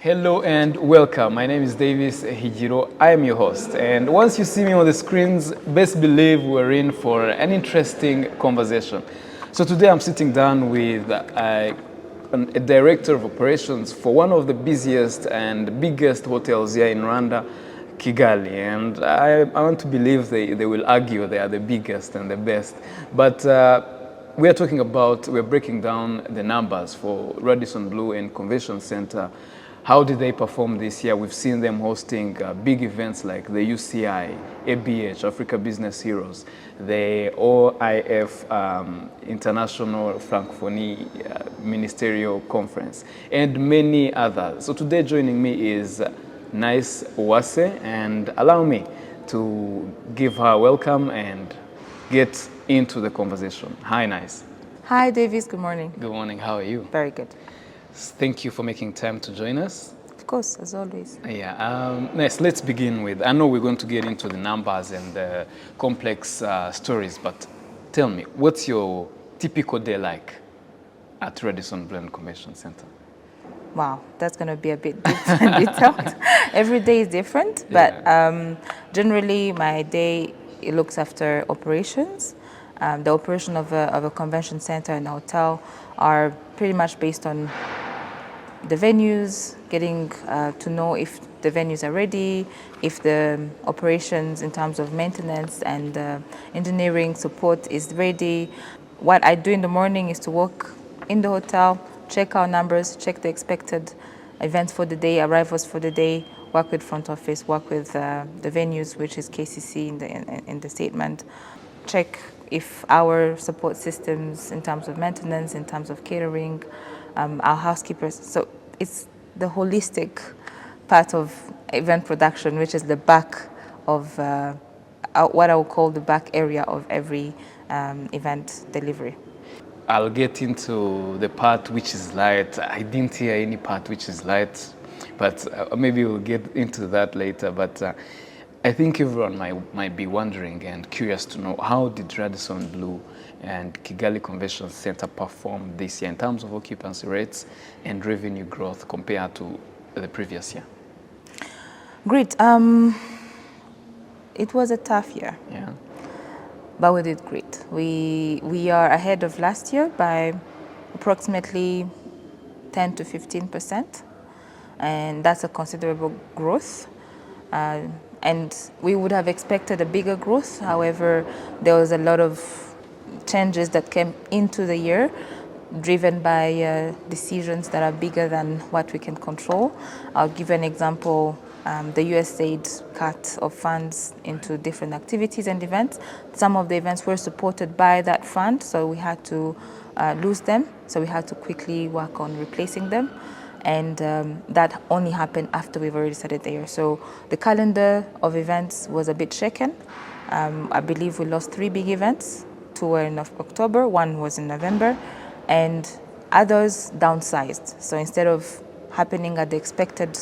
Hello and welcome. My name is Davis Hijiro. I am your host. And once you see me on the screens, best believe we're in for an interesting conversation. So today I'm sitting down with a director of operations for one of the busiest and biggest hotels here in Rwanda, Kigali. And I want to believe they will argue they are the biggest and the best. But we're breaking down the numbers for Radisson Blu and Convention Center. How did they perform this year? We've seen them hosting big events like the UCI, ABH, Africa Business Heroes, the OIF International Francophonie Ministerial Conference, and many others. So today joining me is Nice Uwase, and allow me to give her a welcome and get into the conversation. Hi, Nice. Hi, Davis. Good morning. Good morning. How are you? Very good. Thank you for making time to join us. Of course, as always. Yeah. Nice. Let's begin with. I know we're going to get into the numbers and the complex stories, but tell me, what's your typical day like at Radisson Blu Convention Center? Wow, that's going to be a bit detailed. Every day is different, but generally my day it looks after operations. The operation of a convention center and a hotel are pretty much based on the venues, getting to know if the venues are ready, if the operations in terms of maintenance and engineering support is ready. What I do in the morning is to walk in the hotel, check our numbers, check the expected events for the day, arrivals for the day, work with front office, work with the venues, which is KCC in the statement, check if our support systems in terms of maintenance, in terms of catering, our housekeepers. So it's the holistic part of event production, which is the back of what I would call the back area of every event delivery. I'll get into the part which is light. I didn't hear any part which is light, but maybe we'll get into that later. But I think everyone might be wondering and curious to know, how did Radisson Blu and Kigali Convention Center perform this year in terms of occupancy rates and revenue growth compared to the previous year? Great. It was a tough year. Yeah. But we did great. We are ahead of last year by approximately 10 to 15%, and that's a considerable growth. And we would have expected a bigger growth. However, there was a lot of changes that came into the year, driven by decisions that are bigger than what we can control. I'll give an example. The USAID cut of funds into different activities and events. Some of the events were supported by that fund, so we had to lose them. So we had to quickly work on replacing them. And that only happened after we've already started the year. So the calendar of events was a bit shaken. I believe we lost 3 big events. 2 were in October, 1 was in November, and others downsized. So instead of happening at the expected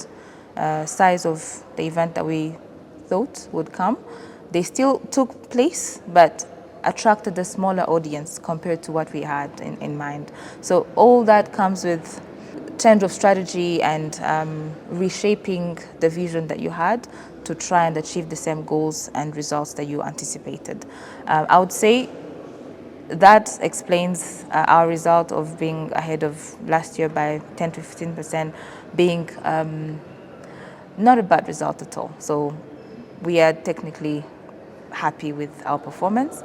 size of the event that we thought would come, they still took place, but attracted a smaller audience compared to what we had in mind. So all that comes with change of strategy and reshaping the vision that you had to try and achieve the same goals and results that you anticipated. I would say that explains our result of being ahead of last year by 10 to 15%, being not a bad result at all. So we are technically happy with our performance.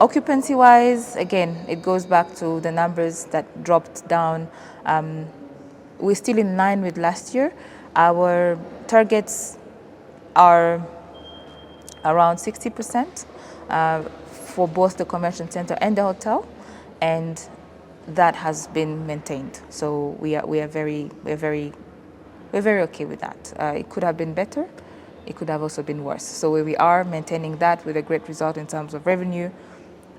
Occupancy-wise, again, it goes back to the numbers that dropped down. We're still in line with last year. Our targets are around 60% for both the convention center and the hotel, and that has been maintained. So we're very okay with that. It could have been better. It could have also been worse. So we are maintaining that with a great result in terms of revenue,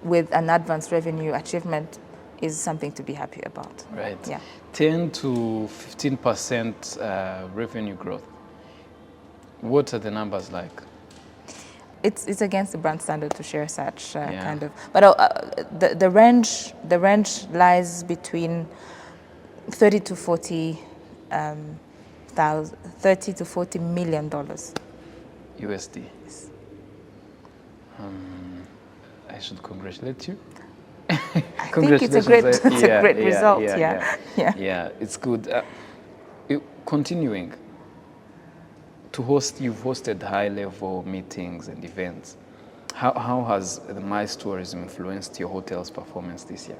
with an advanced revenue achievement is something to be happy about. Right. Yeah. 10 to 15% revenue growth. What are the numbers like? It's against the brand standard to share such Yeah. kind of. But the range lies between 30 to 40 30 to 40 million dollars. USD. I should congratulate you. I think it's a great, result. Yeah, it's good. Continuing to host, you've hosted high-level meetings and events. How has the MICE tourism influenced your hotel's performance this year?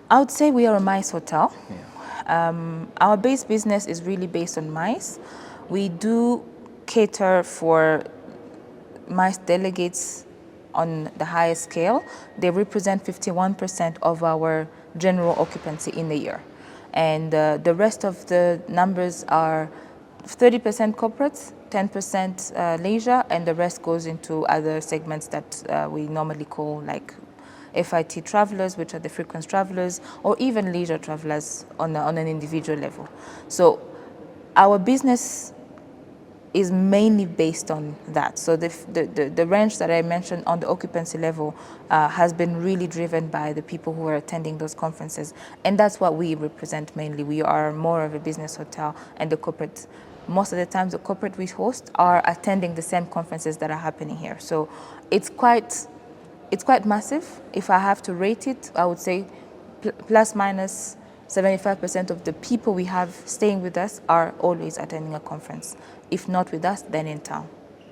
I would say we are a MICE hotel. Yeah. Our base business is really based on MICE. We do cater for MICE delegates on the highest scale. They represent 51% of our general occupancy in the year. And the rest of the numbers are 30% corporates, 10% leisure, and the rest goes into other segments that we normally call like FIT travelers, which are the frequent travelers, or even leisure travelers on an individual level. So our business is mainly based on that. So the range that I mentioned on the occupancy level has been really driven by the people who are attending those conferences. And that's what we represent mainly. We are more of a business hotel, and the corporate, most of the times the corporate we host are attending the same conferences that are happening here. So it's quite massive. If I have to rate it, I would say plus minus 75% of the people we have staying with us are always attending a conference. If not with us, then in town.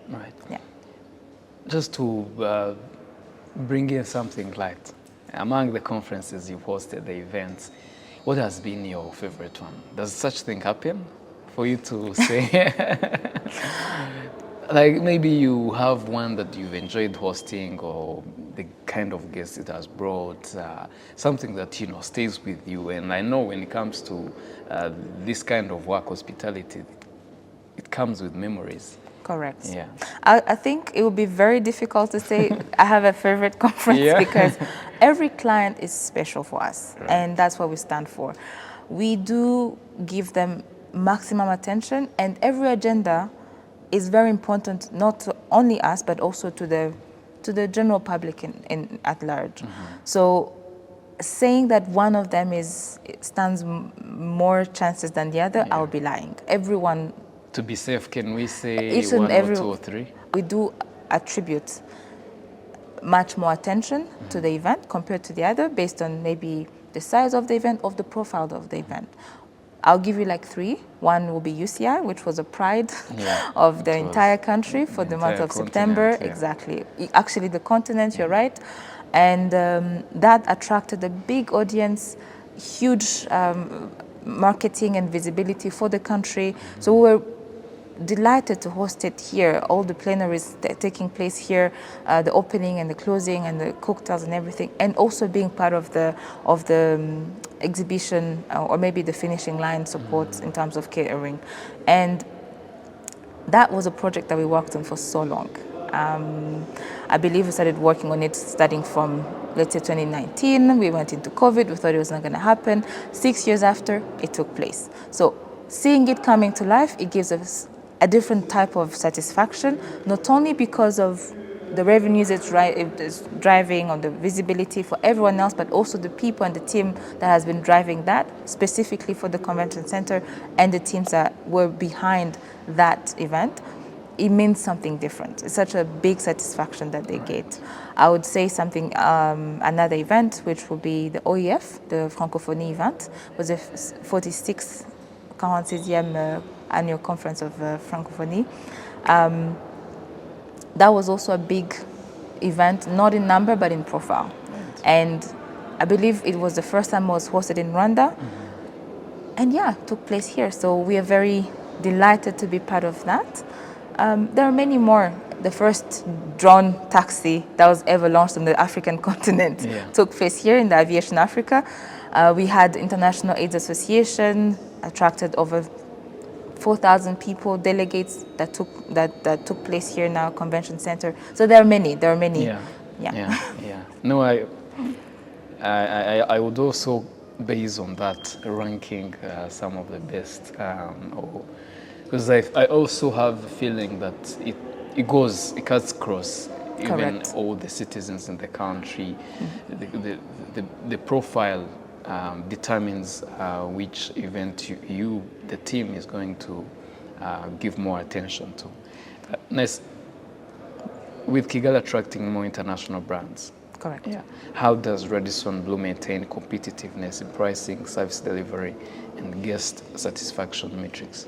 Right. Yeah. Just to bring in something light, among the conferences you've hosted, the events, what has been your favorite one? Does such thing happen for you to say? Like maybe you have one that you've enjoyed hosting, or the kind of guest it has brought, something that stays with you. And I know when it comes to this kind of work, hospitality, it comes with memories. Correct. Yeah. I think it would be very difficult to say I have a favorite conference because every client is special for us, right. And that's what we stand for. We do give them maximum attention, and every agenda is very important, not to only us, but also to the general public at large. Mm-hmm. So saying that one of them stands more chances than the other, I would be lying. Everyone. To be safe, can we say one or two or three? We do attribute much more attention to the event compared to the other, based on maybe the size of the event, of the profile of the event. I'll give you like three. One will be UCI, which was a pride of the entire country for the month of September. Yeah. Exactly. Actually, the continent, you're right. And that attracted a big audience, huge marketing and visibility for the country. So we were delighted to host it here. All the plenaries taking place here, the opening and the closing and the cocktails and everything, and also being part of the exhibition or maybe the finishing line support in terms of catering. And that was a project that we worked on for so long. I believe we started working on it starting from, let's say, 2019. We went into COVID. We thought it was not going to happen. 6 years after, it took place. So seeing it coming to life, it gives us a different type of satisfaction, not only because of the revenues it's driving, on the visibility for everyone else, but also the people and the team that has been driving that, specifically for the convention center, and the teams that were behind that event. It means something different. It's such a big satisfaction that they get. I would say something, another event, which will be the OEF, the Francophonie event, was the 46th 46e annual conference of Francophonie. That was also a big event, not in number, but in profile. Right. And I believe it was the first time it was hosted in Rwanda. Mm-hmm. And it took place here. So we are very delighted to be part of that. There are many more. The first drone taxi that was ever launched on the African continent took place here in the Aviation Africa. We had International AIDS Association, attracted over 4,000 people, delegates that took place here in our convention center. So there are many. Yeah. No, I would also base on that ranking some of the best, because I also have a feeling that it cuts across even all the citizens in the country. Mm-hmm. The profile determines which event the team, is going to give more attention to. Next, with Kigali attracting more international brands, Correct. yeah, how does Radisson Blu maintain competitiveness in pricing, service delivery, and guest satisfaction metrics?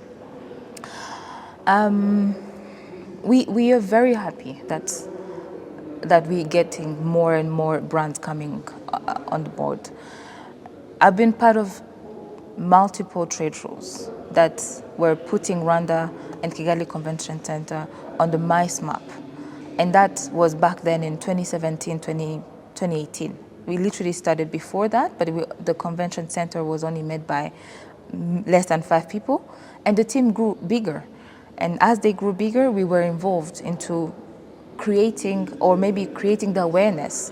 We are very happy that we're getting more and more brands coming on the board. I've been part of multiple trade shows that were putting Rwanda and Kigali Convention Center on the MICE map. And that was back then in 2017, 2018. We literally started before that, but the convention center was only made by less than 5 people, and the team grew bigger. And as they grew bigger, we were involved into creating the awareness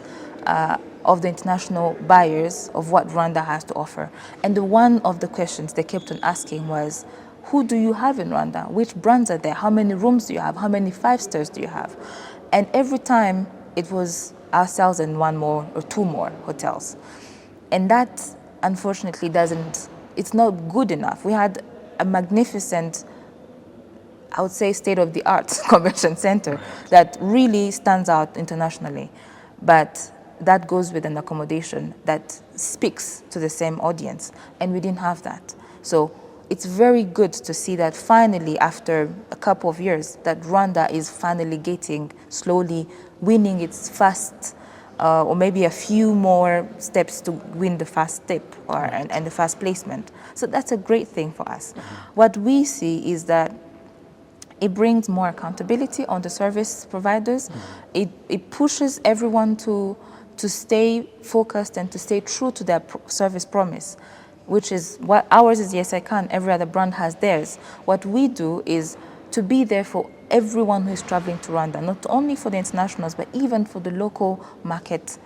of the international buyers of what Rwanda has to offer. And one of the questions they kept on asking was, who do you have in Rwanda? Which brands are there? How many rooms do you have? How many 5 stars do you have? And every time it was ourselves and 1 more or 2 more hotels. And that, unfortunately, it's not good enough. We had a magnificent, I would say, state-of-the-art convention center that really stands out internationally. But that goes with an accommodation that speaks to the same audience, and we didn't have that. So it's very good to see that finally, after a couple of years, that Rwanda is finally slowly winning its first, or maybe a few more steps to win the first step and the first placement. So that's a great thing for us. What we see is that it brings more accountability on the service providers. It pushes everyone to stay focused and to stay true to their service promise, which is what ours is. Yes, I can. Every other brand has theirs. What we do is to be there for everyone who is traveling to Rwanda, not only for the internationals, but even for the local market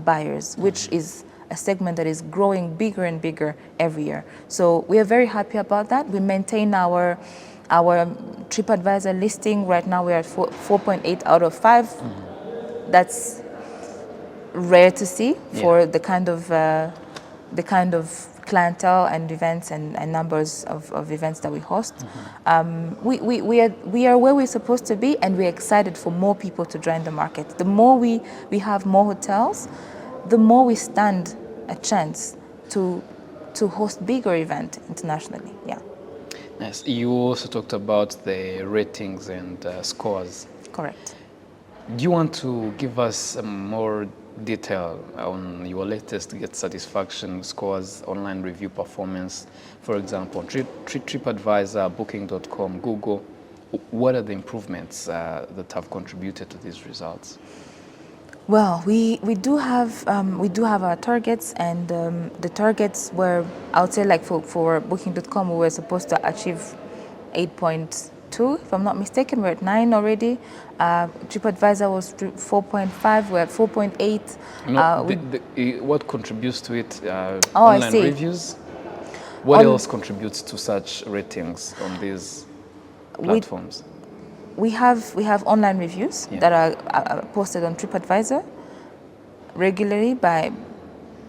buyers, which is a segment that is growing bigger and bigger every year. So we are very happy about that. We maintain our TripAdvisor listing. Right now we're at 4.8 out of 5. That's rare to see for the kind of clientele and events and numbers of events that we host. We are where we're supposed to be, and we're excited for more people to join the market. The more we have more hotels, the more we stand a chance to host bigger events internationally. Yeah. Yes, you also talked about the ratings and scores. Correct. Do you want to give us more detail on your latest guest satisfaction scores, online review performance, for example, TripAdvisor, Booking.com, Google? What are the improvements that have contributed to these results? Well, we do have our targets, and the targets were, I would say, like for Booking.com, we were supposed to achieve 8.2, if I'm not mistaken. We're at 9 already. TripAdvisor was 4.5. We're at 4.8. What contributes to it? Online reviews. What else contributes to such ratings on these platforms? We have online reviews that are posted on TripAdvisor regularly by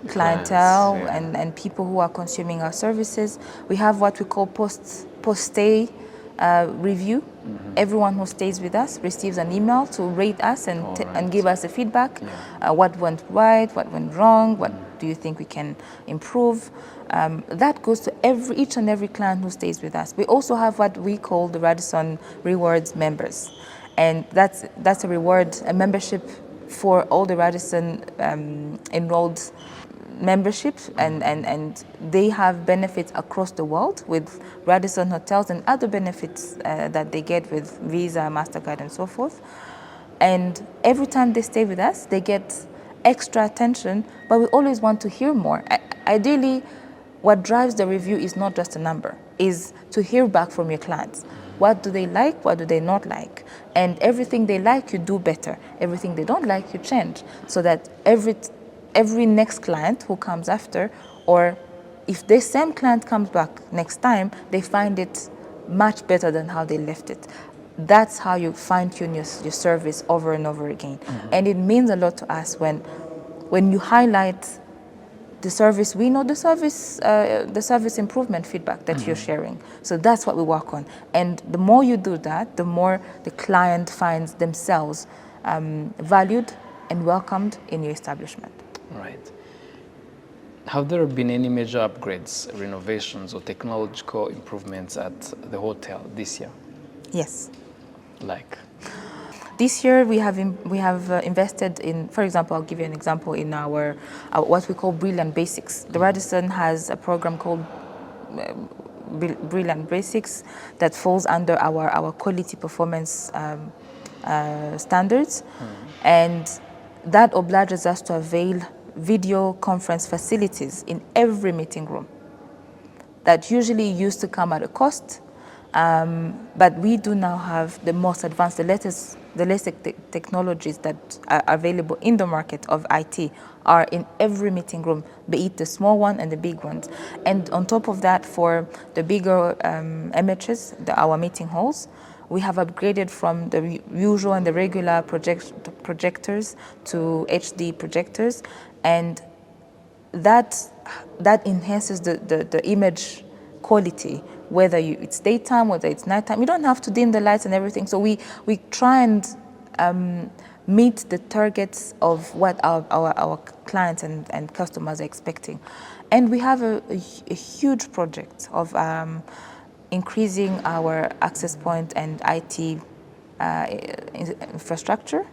clientele and people who are consuming our services. We have what we call post-stay review. Everyone who stays with us receives an email to rate us and give us a feedback. What went right, what went wrong, what do you think we can improve? That goes to each and every client who stays with us. We also have what we call the Radisson Rewards members. And that's a membership for all the Radisson enrolled membership, and they have benefits across the world with Radisson hotels and other benefits that they get with Visa, MasterCard, and so forth. And every time they stay with us, they get extra attention, but we always want to hear more. Ideally, what drives the review is not just a number, is to hear back from your clients. What do they like? What do they not like? And everything they like, you do better. Everything they don't like, you change, so that every next client who comes after, or if the same client comes back next time, they find it much better than how they left it. That's how you fine-tune your service over and over again. And it means a lot to us when you highlight the service, we know the service improvement feedback that you're sharing. So that's what we work on. And the more you do that, the more the client finds themselves valued and welcomed in your establishment. Right. Have there been any major upgrades, renovations, or technological improvements at the hotel this year? Yes. Like? This year we have invested in, for example, I'll give you an example in our what we call Brilliant Basics. The Radisson has a program called Brilliant Basics that falls under our quality performance standards, and that obliges us to avail video conference facilities in every meeting room. That usually used to come at a cost, but we do now have the most advanced, the latest technologies that are available in the market of IT are in every meeting room, be it the small one and the big ones. And on top of that, for the bigger MHs, our meeting halls, we have upgraded from the usual and the regular projectors to HD projectors, and that enhances the image quality, whether it's daytime, whether it's nighttime. You don't have to dim the lights and everything. So we try and meet the targets of what our clients and customers are expecting. And we have a huge project of increasing our access point and IT infrastructure.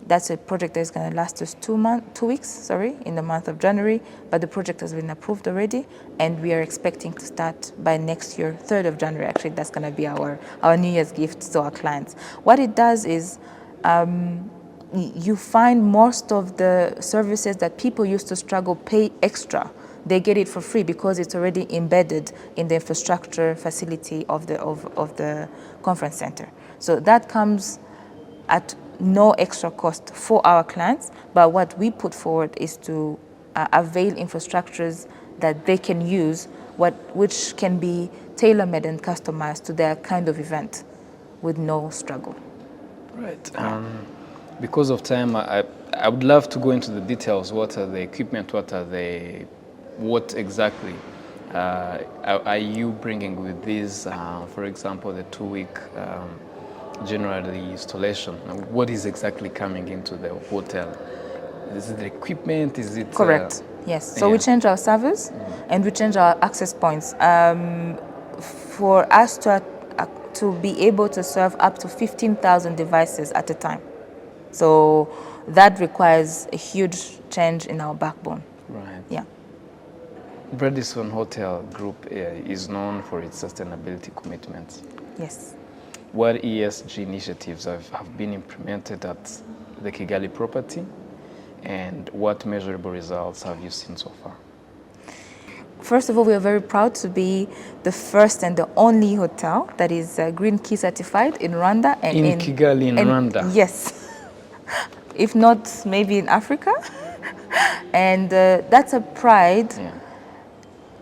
That's a project that's going to last us 2 weeks, in the month of January, but the project has been approved already, and we are expecting to start by next year, 3rd of January. Actually, that's going to be our New Year's gift to our clients. What it does is you find most of the services that people used to struggle pay extra. They get it for free because it's already embedded in the infrastructure facility of the conference center. So that comes at no extra cost for our clients, but what we put forward is to avail infrastructures that they can use, which can be tailor-made and customized to their kind of event with no struggle. Right. Because of time, I would love to go into the details. What are the equipment? What exactly are you bringing with these? For example, the 2-week generally installation. What is exactly coming into the hotel? Is it the equipment? Is it correct? Yes. So we change our servers and we change our access points for us to be able to serve up to 15,000 devices at a time. So that requires a huge change in our backbone. Right. Yeah. Radisson Hotel Group is known for its sustainability commitments. Yes. What ESG initiatives have been implemented at the Kigali property, and what measurable results have you seen so far? First of all, we are very proud to be the first and the only hotel that is Green Key certified in Rwanda. And in Kigali, in Rwanda? Yes. If not, maybe in Africa. And that's a pride,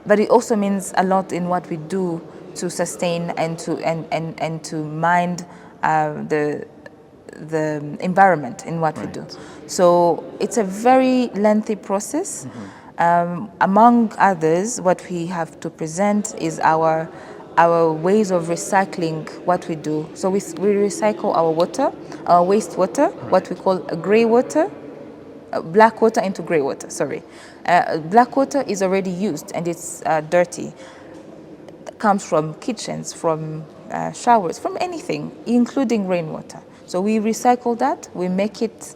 but it also means a lot in what we do to sustain and to mind the environment in what we do. So it's a very lengthy process. Among others, what we have to present is our ways of recycling what we do. So we recycle our water, our wastewater, what we call grey water, black water into grey water, black water is already used and it's dirty. Comes from kitchens, from showers, from anything, including rainwater. So we recycle that, we make it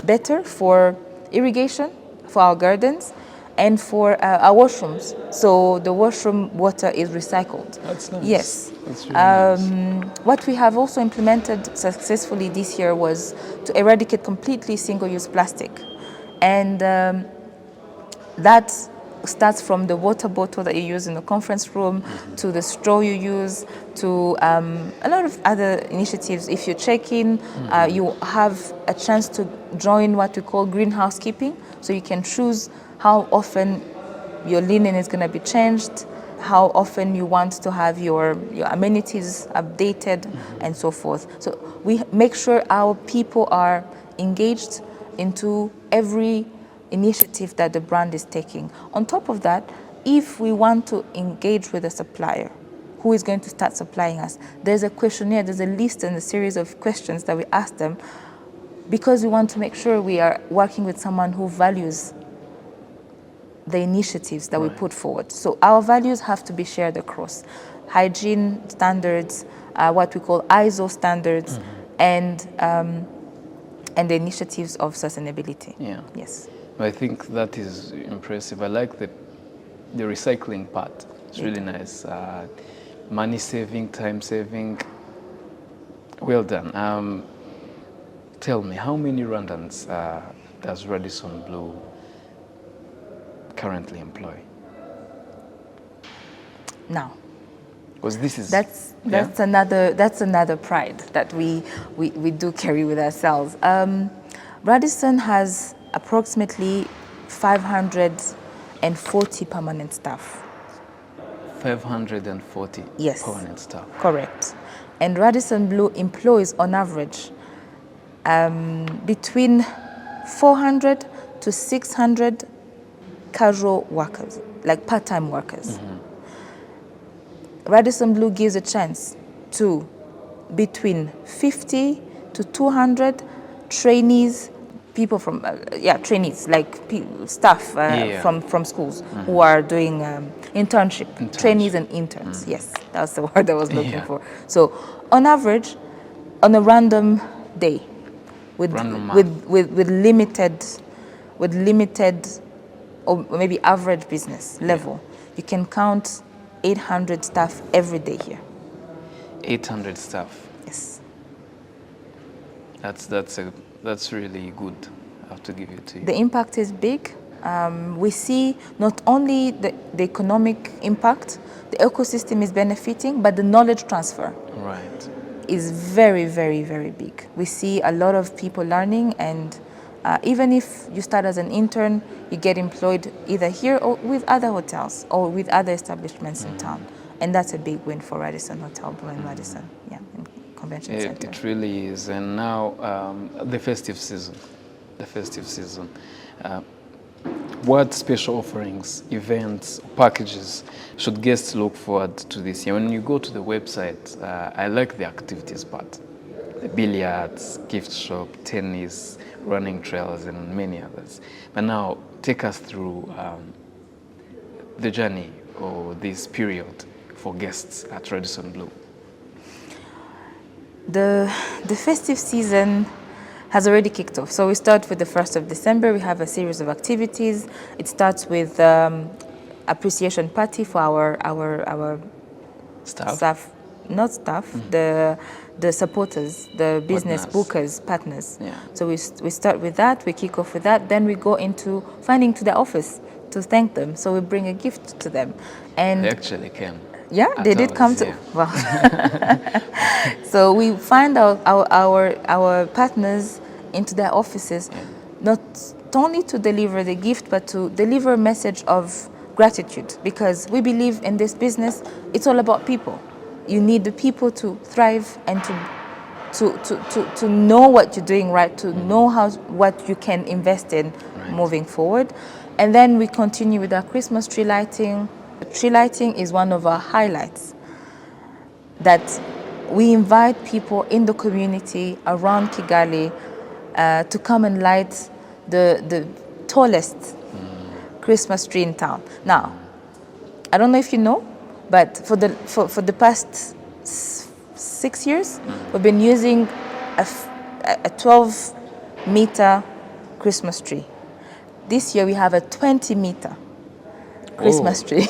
better for irrigation, for our gardens, and for our washrooms. So the washroom water is recycled. That's nice. Yes. That's really nice. What we have also implemented successfully this year was to eradicate completely single-use plastic. And that starts from the water bottle that you use in the conference room to the straw you use to a lot of other initiatives. If you check in, you have a chance to join what we call green housekeeping. So you can choose how often your linen is going to be changed, how often you want to have your amenities updated, and so forth. So we make sure our people are engaged into every initiative that the brand is taking. On top of that, if we want to engage with a supplier who is going to start supplying us, there's a questionnaire, there's a list and a series of questions that we ask them, because we want to make sure we are working with someone who values the initiatives that we put forward. So our values have to be shared across hygiene standards, what we call ISO standards, and the initiatives of sustainability. Yeah. Yes. I think that is impressive. I like the recycling part. It's really nice. Money saving, time saving. Well done. Tell me, how many Rwandans does Radisson Blu currently employ? Now, Because this is that's another pride that we do carry with ourselves. Radisson has approximately 540 permanent staff. 540 Yes, permanent staff. correct. And Radisson Blu employs on average between 400 to 600 casual workers, like part-time workers. Radisson Blu gives a chance to between 50 to 200 trainees, people from, trainees, like staff from schools who are doing internship, trainees and interns. Yes, that's the word I was looking for. So on average, on a random day, with limited or maybe average business level, you can count 800 staff every day here. 800 staff. Yes. That's really good. I have to give it to you. The impact is big. We see not only the economic impact, the ecosystem is benefiting, but the knowledge transfer is very, very, very big. We see a lot of people learning, and even if you start as an intern, you get employed either here or with other hotels or with other establishments in town. And that's a big win for Radisson Hotel Blu in Radisson, in Convention Center. It really is. And now the festive season. What special offerings, events, packages should guests look forward to this year? When you go to the website, I like the activities part. The billiards, gift shop, tennis, running trails, and many others. But now, take us through the journey or this period for guests at Radisson Blu. The festive season has already kicked off. So we start with the 1st of December. We have a series of activities. It starts with appreciation party for our staff, not staff, the supporters, the business bookers, partners. Yeah. So we start with that, we kick off with that, then we go into finding to their office to thank them. So we bring a gift to them. And they actually came. Yeah, they did come to. Well, so we find our partners into their offices, not only to deliver the gift, but to deliver a message of gratitude, because we believe in this business, it's all about people. You need the people to thrive and to know what you're doing right, to know what you can invest in moving forward. And then we continue with our Christmas tree lighting. Tree lighting is one of our highlights, that we invite people in the community around Kigali to come and light the tallest Christmas tree in town. Now, I don't know if you know, but for the past 6 years, we've been using a 12-meter Christmas tree. This year we have a 20-meter Christmas tree.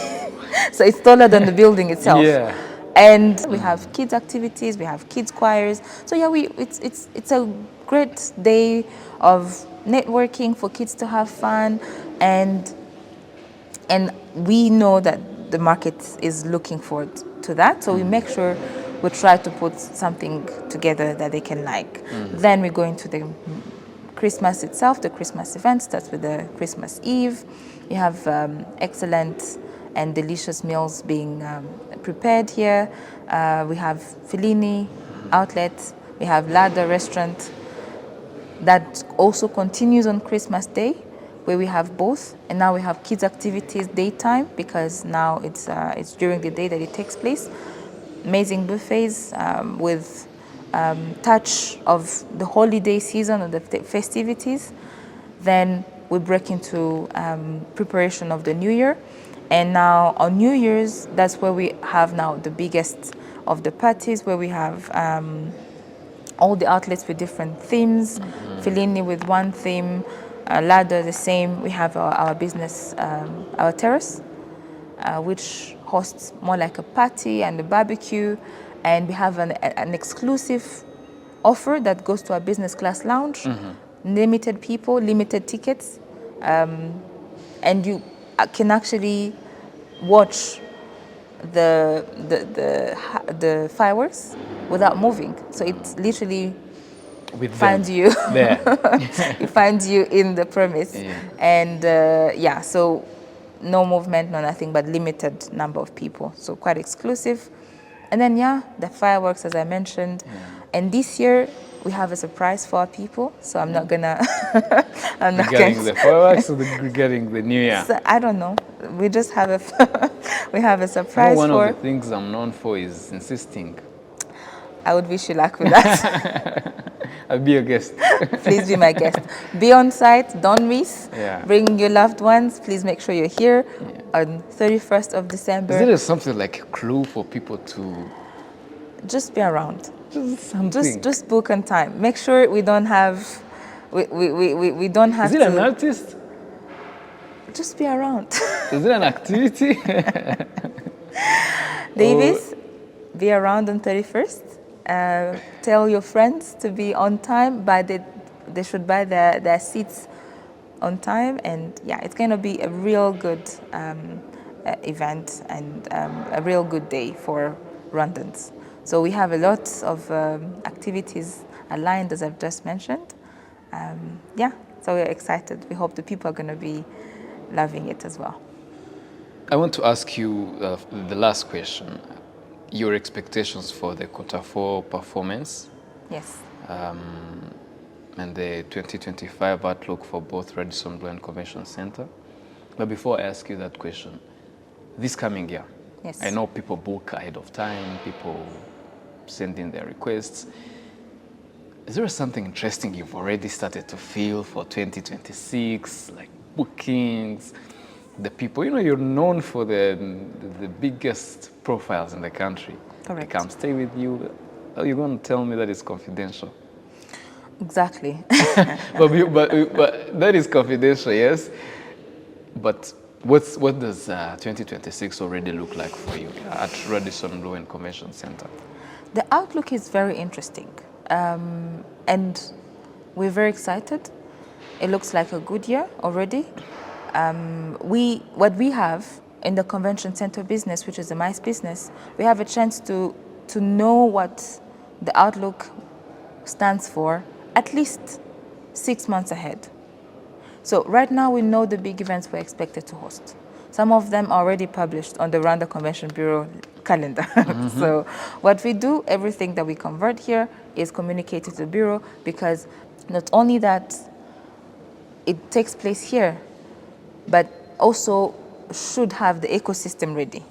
So it's taller than the building itself. Yeah. And we have kids activities, we have kids choirs. So yeah, it's a great day of networking for kids to have fun, and we know that the market is looking forward to that. So we make sure we try to put something together that they can like. Then we go into the Christmas itself. The Christmas event starts with the Christmas Eve. You have excellent and delicious meals being prepared here. We have Fellini outlet. We have Lada restaurant that also continues on Christmas Day where we have both, and now we have kids activities daytime because now it's during the day that it takes place. Amazing buffets with touch of the holiday season or the festivities. Then we break into preparation of the New Year, and now on New Year's, that's where we have now the biggest of the parties, where we have all the outlets with different themes. Fellini with one theme, Ladder the same. We have our business, our terrace, which hosts more like a party and a barbecue, and we have an exclusive offer that goes to our business class lounge. Limited people, limited tickets, and you can actually watch the fireworks without moving. So it literally With finds them. you There. it finds you in the premise. Yeah. And so no movement, no nothing, but limited number of people. So quite exclusive. And then the fireworks, as I mentioned. And this year we have a surprise for our people. So I'm not gonna I'm not Regarding gonna the fireworks or regarding the New Year? so, I don't know. We just have we have a I know surprise one for. of the things I'm known for is insisting. I would wish you luck with that. I'll be a guest. Please be my guest. Be on site, don't miss. Yeah. Bring your loved ones. Please make sure you're here on 31st of December. Is there something like a clue for people to Just be around. just something? Just book on time. Make sure we don't have we don't have Is it to an artist? just be around. Is it an activity? Davis, be around on 31st. Tell your friends to be on time. They should buy their seats on time, and it's going to be a real good event and a real good day for Rwandans. So we have a lot of activities aligned, as I've just mentioned. So we're excited. We hope the people are going to be loving it as well. I want to ask you the last question. Your expectations for the Q4 performance Yes. and the 2025 outlook for both Radisson Blu and Convention Center. But before I ask you that question, this coming year, Yes. I know people book ahead of time, people send in their requests. Is there something interesting you've already started to feel for 2026, like bookings, the people? You're known for the biggest profiles in the country. Correct. They come stay with you. Are you going to tell me that it's confidential? Exactly. but that is confidential, yes. But what does 2026 already look like for you at Radisson Blu and Convention Center? The outlook is very interesting, and we're very excited. It looks like a good year already. What we have in the Convention Center business, which is the MICE business, we have a chance to know what the outlook stands for at least 6 months ahead. So right now we know the big events we're expected to host. Some of them are already published on the Rwanda Convention Bureau calendar. So what we do, everything that we convert here is communicated to the Bureau, because not only that it takes place here, but also should have the ecosystem ready.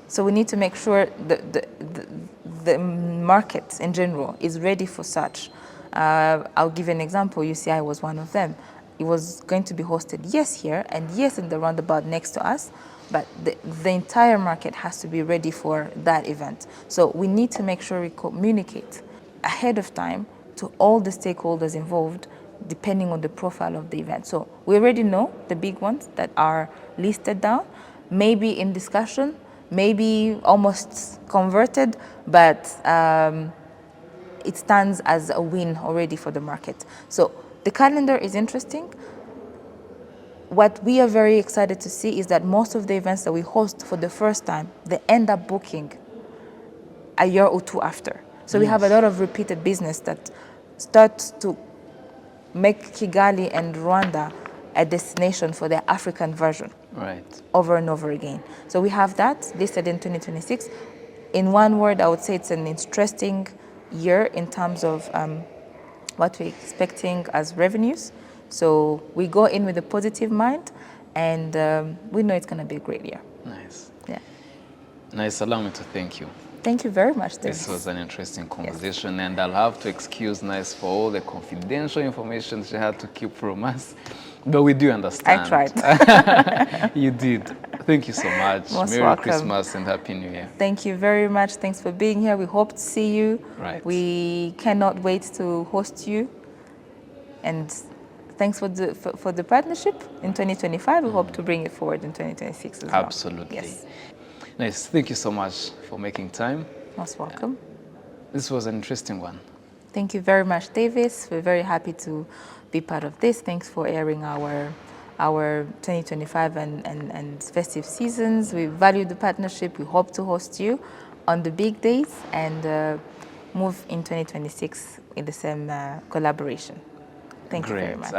So we need to make sure the market in general is ready for such. I'll give you an example. UCI was one of them. It was going to be hosted, yes, here, and yes, in the roundabout next to us, but the entire market has to be ready for that event. So we need to make sure we communicate ahead of time to all the stakeholders involved, depending on the profile of the event. So we already know the big ones that are listed down, maybe in discussion, maybe almost converted, but it stands as a win already for the market. So the calendar is interesting. What we are very excited to see is that most of the events that we host for the first time, they end up booking a year or two after. So we have a lot of repeated business that starts to make Kigali and Rwanda a destination for their African version. Right. Over and over again. So we have that listed in 2026. In one word, I would say it's an interesting year in terms of what we're expecting as revenues. So we go in with a positive mind, and we know it's going to be a great year. Nice. Yeah. Nice. Allow me to thank you. Thank you very much, Davis. This was an interesting conversation, and I'll have to excuse Nice for all the confidential information she had to keep from us, but we do understand. I tried. You did. Thank you so much. Most Merry welcome. Christmas and Happy New Year. Thank you very much. Thanks for being here. We hope to see you. Right. We cannot wait to host you. And thanks for the partnership in 2025. We hope to bring it forward in 2026 as well. Absolutely. Yes. Nice. Thank you so much for making time. Most welcome. This was an interesting one. Thank you very much, Davis. We're very happy to be part of this. Thanks for airing our 2025 and festive seasons. We value the partnership. We hope to host you on the big days and move in 2026 in the same collaboration. Thank you very much.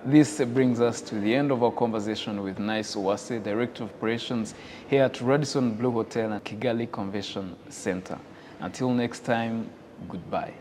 This brings us to the end of our conversation with Nice Uwase, Director of Operations here at Radisson Blu Hotel and Kigali Convention Center. Until next time, goodbye.